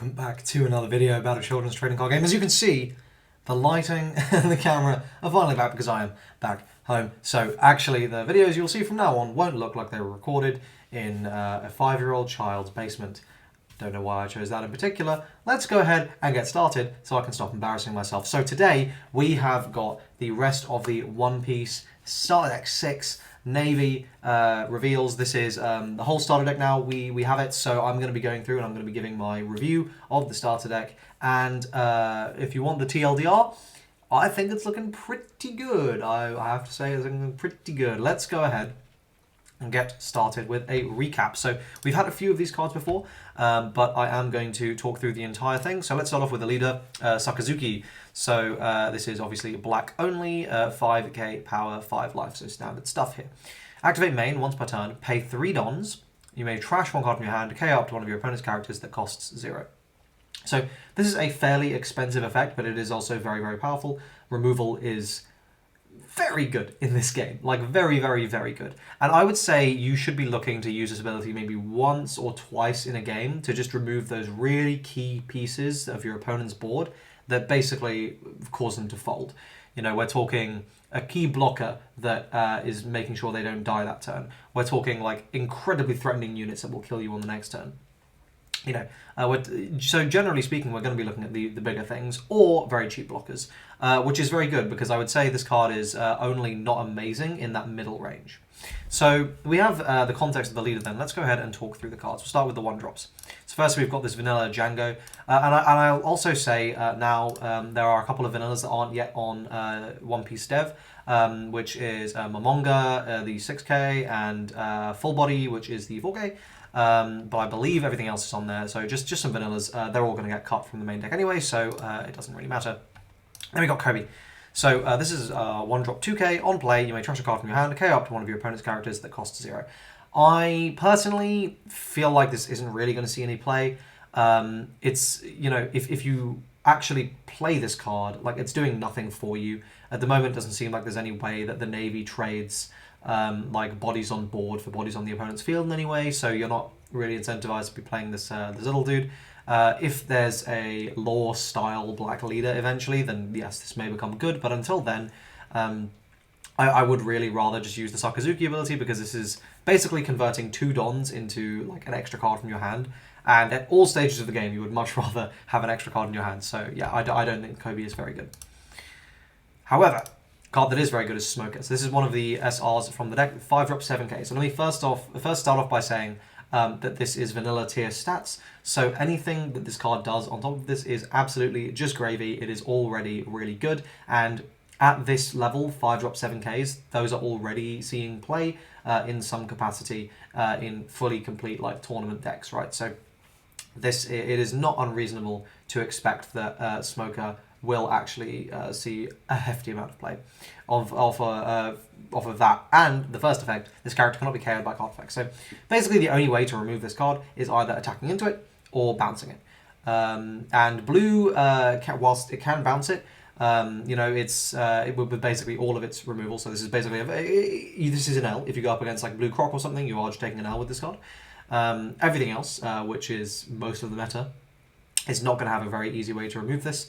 welcome back to another video about a children's trading card game. As you can see, the lighting and the camera are finally back because I am back home. So actually the videos you'll see from now on won't look like they were recorded in a 5-year-old child's basement. Don't know why I chose that in particular. Let's go ahead and get started so I can stop embarrassing myself. So today we have got the rest of the One Piece Starter Deck 6 Navy reveals. This is the whole starter deck now. We have it, so I'm going to be going through and I'm going to be giving my review of the starter deck. And if you want the TLDR, I think it's looking pretty good. I have to say it's looking pretty good. Let's go ahead and get started with a recap. So we've had a few of these cards before, but I am going to talk through the entire thing. So let's start off with the leader, Sakazuki. So this is obviously black only, 5k power, 5 life, so standard stuff here. Activate main once per turn, pay 3 dons. You may trash 1 card from your hand, KO up to one of your opponent's characters that costs 0. So this is a fairly expensive effect, but it is also very, very powerful. Removal is very good in this game, like very, very, very good. And I would say you should be looking to use this ability maybe once or twice in a game to just remove those really key pieces of your opponent's board that basically cause them to fold. You know, we're talking a key blocker that is making sure they don't die that turn. We're talking like incredibly threatening units that will kill you on the next turn. You know, so generally speaking, we're going to be looking at the bigger things or very cheap blockers, which is very good because I would say this card is only not amazing in that middle range. So we have the context of the leader then. Let's go ahead and talk through the cards. We'll start with the 1-drops. So first we've got this vanilla Django. And I'll also say now there are a couple of vanillas that aren't yet on One Piece Dev, which is Momonga, the 6k, and Full Body, which is the 4k. But I believe everything else is on there, so just some vanillas. They're all going to get cut from the main deck anyway, so it doesn't really matter. Then we got Kobe. So this is 1-drop 2k. On play, you may trash a card from your hand, KO up to one of your opponent's characters that costs 0. I personally feel like this isn't really going to see any play. It's, you know, if you actually play this card, like it's doing nothing for you. At the moment, it doesn't seem like there's any way that the Navy trades like bodies on board for bodies on the opponent's field in any way, so you're not really incentivized to be playing this little dude. If there's a lore style black leader eventually, then yes, this may become good, but until then, I would really rather just use the Sakazuki ability because this is basically converting 2 dons into like an extra card from your hand, and at all stages of the game you would much rather have an extra card in your hand, so yeah, I don't think Kobe is very good. However, card that is very good is Smoker. So this is one of the SRs from the deck, 5-drop 7k. So let me first start off by saying that this is vanilla tier stats. So anything that this card does on top of this is absolutely just gravy. It is already really good. And at this level, 5-drop 7ks, those are already seeing play in some capacity in fully complete like tournament decks, right? So it is not unreasonable to expect that Smoker will actually see a hefty amount of play off of that. And the first effect, this character cannot be KO'd by card effects. So basically the only way to remove this card is either attacking into it or bouncing it. And blue, whilst it can bounce it, you know, it would be basically all of its removal. So this is basically, this is an L. If you go up against like Blue Croc or something, you are just taking an L with this card. Everything else, which is most of the meta, is not going to have a very easy way to remove this.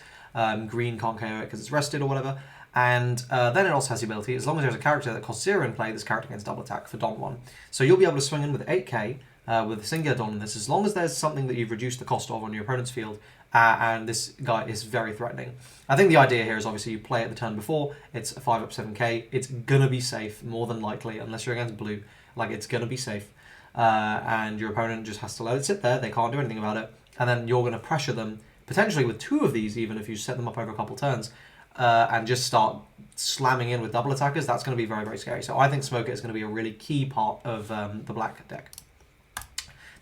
Green can't KO it because it's rested or whatever. And then it also has the ability, as long as there's a character that costs 0 in play, this character gets double attack for Don 1. So you'll be able to swing in with 8k with a singular Don in this, as long as there's something that you've reduced the cost of on your opponent's field, and this guy is very threatening. I think the idea here is obviously you play it the turn before, it's a 5-up 7k, it's gonna be safe, more than likely, unless you're against blue, like it's gonna be safe. And your opponent just has to let it sit there, they can't do anything about it, and then you're gonna pressure them, potentially with 2 of these even if you set them up over a couple turns, and just start slamming in with double attackers. That's going to be very, very scary. So I think Smoker is going to be a really key part of the black deck.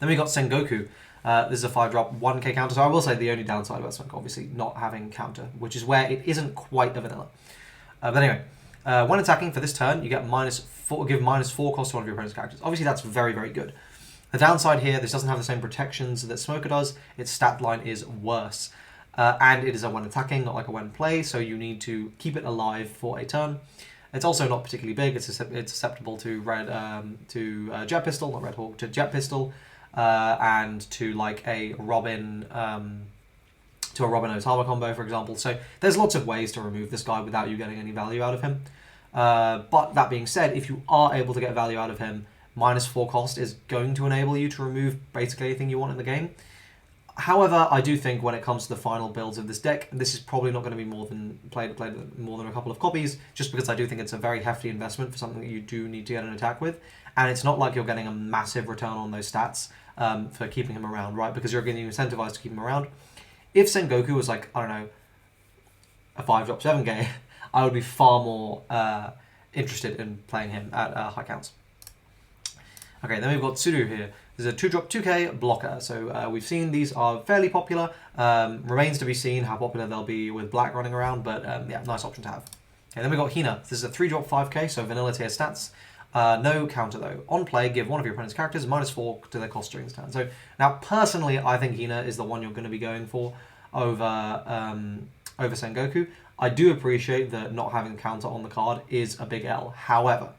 Then we got Sengoku. This is a 5-drop 1k counter. So I will say the only downside about Smoker, obviously not having counter, which is where it isn't quite a vanilla. But anyway, when attacking for this turn, you get give -4 cost to one of your opponent's characters. Obviously that's very, very good. The downside here, this doesn't have the same protections that Smoker does. Its stat line is worse. And it is a when attacking, not like a when play, so you need to keep it alive for a turn. It's also not particularly big. It's susceptible to jet pistol, not red hawk, to jet pistol, and to like a Robin Otama combo, for example. So there's lots of ways to remove this guy without you getting any value out of him. But that being said, if you are able to get value out of him, -4 cost is going to enable you to remove basically anything you want in the game. However, I do think when it comes to the final builds of this deck, this is probably not going to be more than played more than a couple of copies, just because I do think it's a very hefty investment for something that you do need to get an attack with, and it's not like you're getting a massive return on those stats for keeping him around, right? Because you're getting incentivized to keep him around. If Sengoku was like, I don't know, a 5-drop 7k, I would be far more interested in playing him at high counts. Okay, then we've got Tsuru here. There's a 2-drop 2k blocker. So we've seen these are fairly popular. Remains to be seen how popular they'll be with black running around, but yeah, nice option to have. Okay, then we've got Hina. This is a 3-drop 5k, so vanilla tier stats. No counter though. On play, give one of your opponent's characters -4 to their cost during this turn. So now, personally, I think Hina is the one you're going to be going for over Sengoku. I do appreciate that not having counter on the card is a big L. However,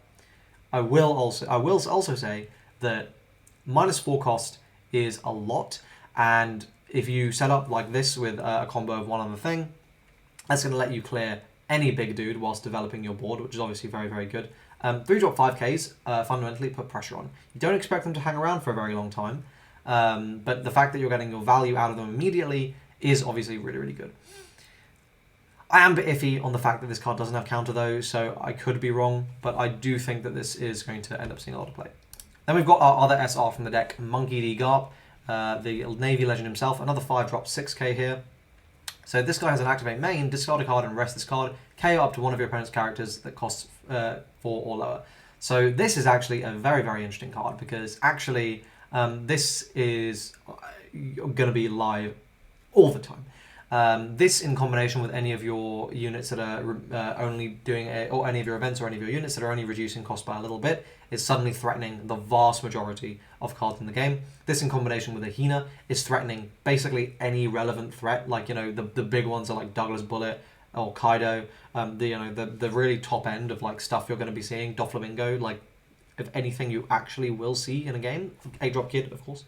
I will also say that -4 cost is a lot, and if you set up like this with a combo of one other thing, that's going to let you clear any big dude whilst developing your board, which is obviously very, very good. 3-drop 5ks fundamentally put pressure on. You don't expect them to hang around for a very long time, but the fact that you're getting your value out of them immediately is obviously really, really good. I am a bit iffy on the fact that this card doesn't have counter though, so I could be wrong, but I do think that this is going to end up seeing a lot of play. Then we've got our other SR from the deck, Monkey D. Garp, the Navy legend himself, another 5-drop 6k here. So this guy has an activate main, discard a card and rest this card, KO up to one of your opponent's characters that costs 4 or lower. So this is actually a very, very interesting card because actually this is going to be live all the time. This in combination with any of your units that are only doing or any of your events or any of your units that are only reducing cost by a little bit is suddenly threatening the vast majority of cards in the game. This in combination with a Hina is threatening basically any relevant threat, like, you know, the big ones are like Douglas Bullet or Kaido, the really top end of like stuff you're going to be seeing, Doflamingo, like if anything you actually will see in a game, 8-drop kid of course,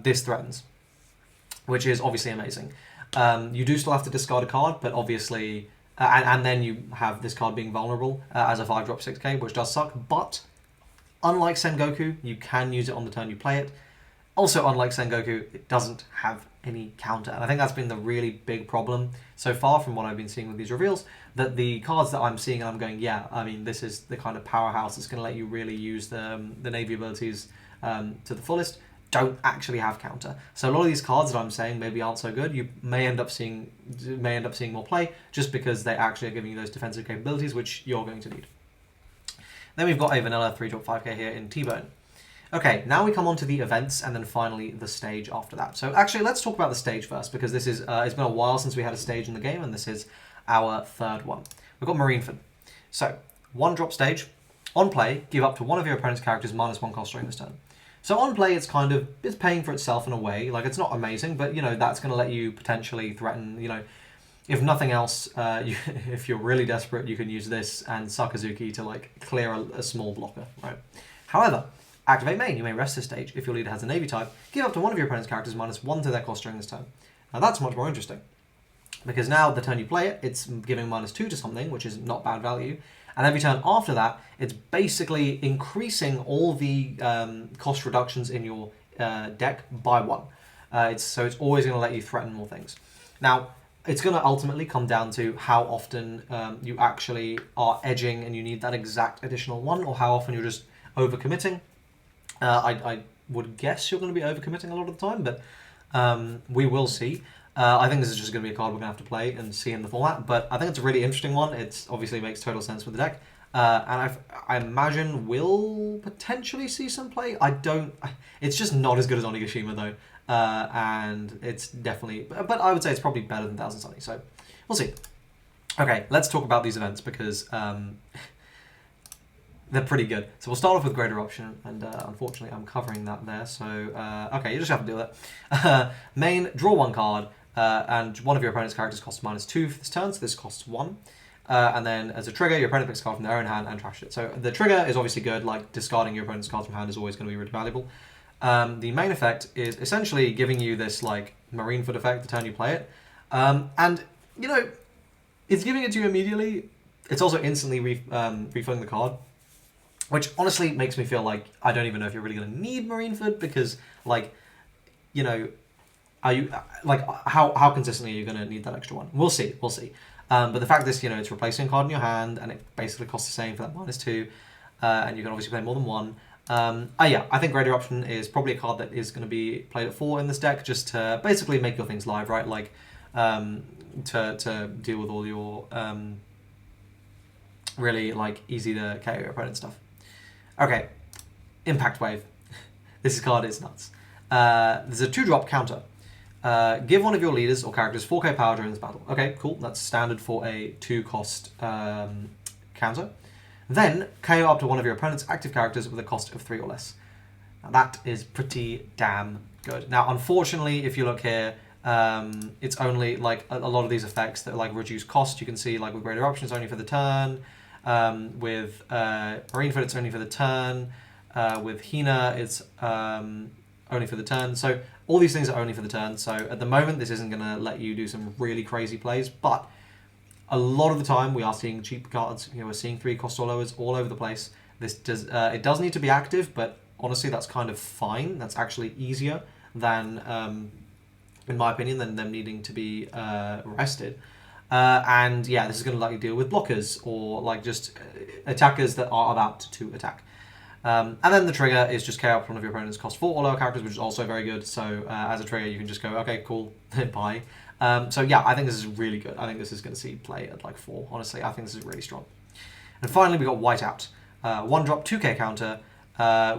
this threatens, which is obviously amazing. You do still have to discard a card, but obviously, and then you have this card being vulnerable as a 5-drop 6k, which does suck, but unlike Sengoku, you can use it on the turn you play it. Also, unlike Sengoku, it doesn't have any counter, and I think that's been the really big problem so far from what I've been seeing with these reveals, that the cards that I'm seeing and I'm going, yeah, I mean, this is the kind of powerhouse that's going to let you really use the Navy abilities to the fullest, don't actually have counter. So a lot of these cards that I'm saying maybe aren't so good, you may end up seeing more play just because they actually are giving you those defensive capabilities, which you're going to need. Then we've got a vanilla 3-drop 5k here in T-Bone. Okay, now we come on to the events and then finally the stage after that. So actually, let's talk about the stage first because this is it's been a while since we had a stage in the game and this is our third one. We've got Marineford. So 1-drop stage. On play, give up to one of your opponent's characters -1 cost during this turn. So on play, it's paying for itself in a way. Like, it's not amazing, but, you know, that's going to let you potentially threaten, you know, if nothing else, if you're really desperate, you can use this and Sakazuki to, like, clear a small blocker, right? However, activate main. You may rest this stage. If your leader has a Navy type, give up to one of your opponent's characters -1 to their cost during this turn. Now, that's much more interesting, because now the turn you play it, it's giving -2 to something, which is not bad value. And every turn after that, it's basically increasing all the cost reductions in your deck by 1. So it's always going to let you threaten more things. Now, it's going to ultimately come down to how often you actually are edging and you need that exact additional 1, or how often you're just overcommitting. I would guess you're going to be overcommitting a lot of the time, but we will see. I think this is just going to be a card we're going to have to play and see in the format, but I think it's a really interesting one. It obviously makes total sense with the deck, and I imagine we'll potentially see some play. It's just not as good as Onigashima though, and it's definitely, but I would say it's probably better than Thousand Sunny, so we'll see. Okay, let's talk about these events because they're pretty good. So we'll start off with Great Eruption, and unfortunately I'm covering that there, so okay, you just have to do that. Main, draw 1 card, and one of your opponent's characters costs -2 for this turn, so this costs 1. And then as a trigger, your opponent picks a card from their own hand and trashes it. So the trigger is obviously good, like discarding your opponent's cards from hand is always going to be really valuable. the main effect is essentially giving you this like Marinefoot effect the turn you play it. And, you know, it's giving it to you immediately. It's also instantly refilling the card, which honestly makes me feel like I don't even know if you're really going to need Marinefoot, because, like, you know, are you, like, how consistently are you going to need that extra one? We'll see, we'll see. But the fact is, you know, it's replacing a card in your hand, and it basically costs the same for that -2, and you can obviously play more than one. Yeah, I think Greater Option is probably a card that is going to be played at 4 in this deck, just to basically make your things live, right? Like, to deal with all your really, like, easy to KO your opponent stuff. Okay, Impact Wave. This card is nuts. There's a 2-drop counter. Give one of your leaders or characters 4k power during this battle. Okay, cool. That's standard for a 2-cost counter. Then KO up to one of your opponent's active characters with a cost of 3 or less. Now, that is pretty damn good. Now, unfortunately, if you look here, it's only like a lot of these effects that like reduce cost. You can see like with Greater Option, it's only for the turn. With Marinefoot, it's only for the turn. With Hina, it's only for the turn. So all these things are only for the turn. So at the moment, this isn't going to let you do some really crazy plays. But a lot of the time, we are seeing cheap cards. You know, we're seeing 3-cost or lowers all over the place. This does it does need to be active, but honestly, that's kind of fine. That's actually easier than, in my opinion, than them needing to be rested. And yeah, this is going to let you deal with blockers or like just attackers that are about to attack. And then the trigger is just KO up one of your opponent's cost 4 or lower characters, which is also very good. So as a trigger, you can just go, okay, cool, bye. So yeah, I think this is really good. I think this is going to see play at like 4. Honestly, I think this is really strong. And finally, we got Whiteout. 1-drop 2k counter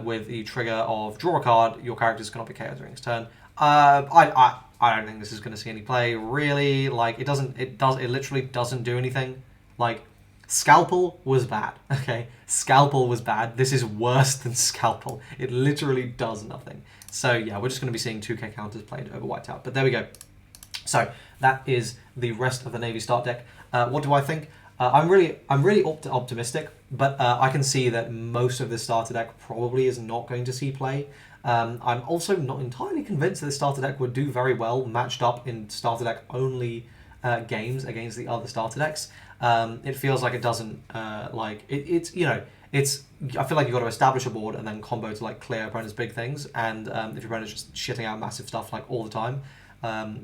with the trigger of draw a card. Your characters cannot be KO'd during its turn. I don't think this is going to see any play really. Like it literally doesn't do anything. Like Scalpel was bad. Okay, Scalpel was bad. This is worse than Scalpel. It literally does nothing. So yeah, we're just going to be seeing 2k counters played over Whiteout. But there we go. So that is the rest of the Navy start deck. What do I think? I'm really optimistic, but I can see that most of the starter deck probably is not going to see play. I'm also not entirely convinced that the starter deck would do very well matched up in starter deck only games against the other starter decks. It feels like it doesn't it's you know, it's, I feel like you've got to establish a board and then combo to like clear opponent's big things, and if your opponent's just shitting out massive stuff like all the time,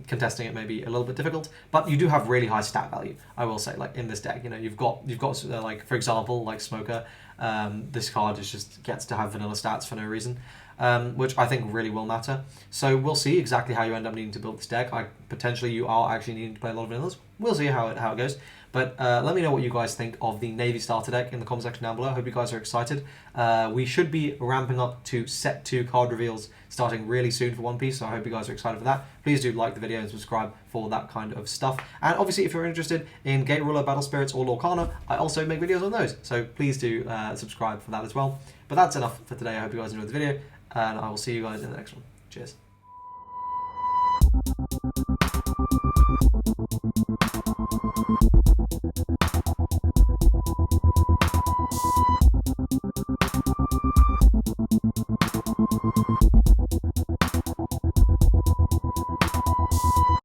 contesting it may be a little bit difficult, but you do have really high stat value, I will say. Like in this deck, you know, you've got like, for example, like Smoker, this card just gets to have vanilla stats for no reason, which I think really will matter. So we'll see exactly how you end up needing to build this deck. Potentially you are actually needing to play a lot of vanillas. We'll see how it goes. But let me know what you guys think of the Navy starter deck in the comment section down below. I hope you guys are excited. We should be ramping up to set 2 card reveals starting really soon for One Piece, so I hope you guys are excited for that. Please do like the video and subscribe for that kind of stuff. And obviously, if you're interested in Gate Ruler, Battle Spirits, or Lorcana, I also make videos on those, so please do subscribe for that as well. But that's enough for today. I hope you guys enjoyed the video, and I will see you guys in the next one. Cheers.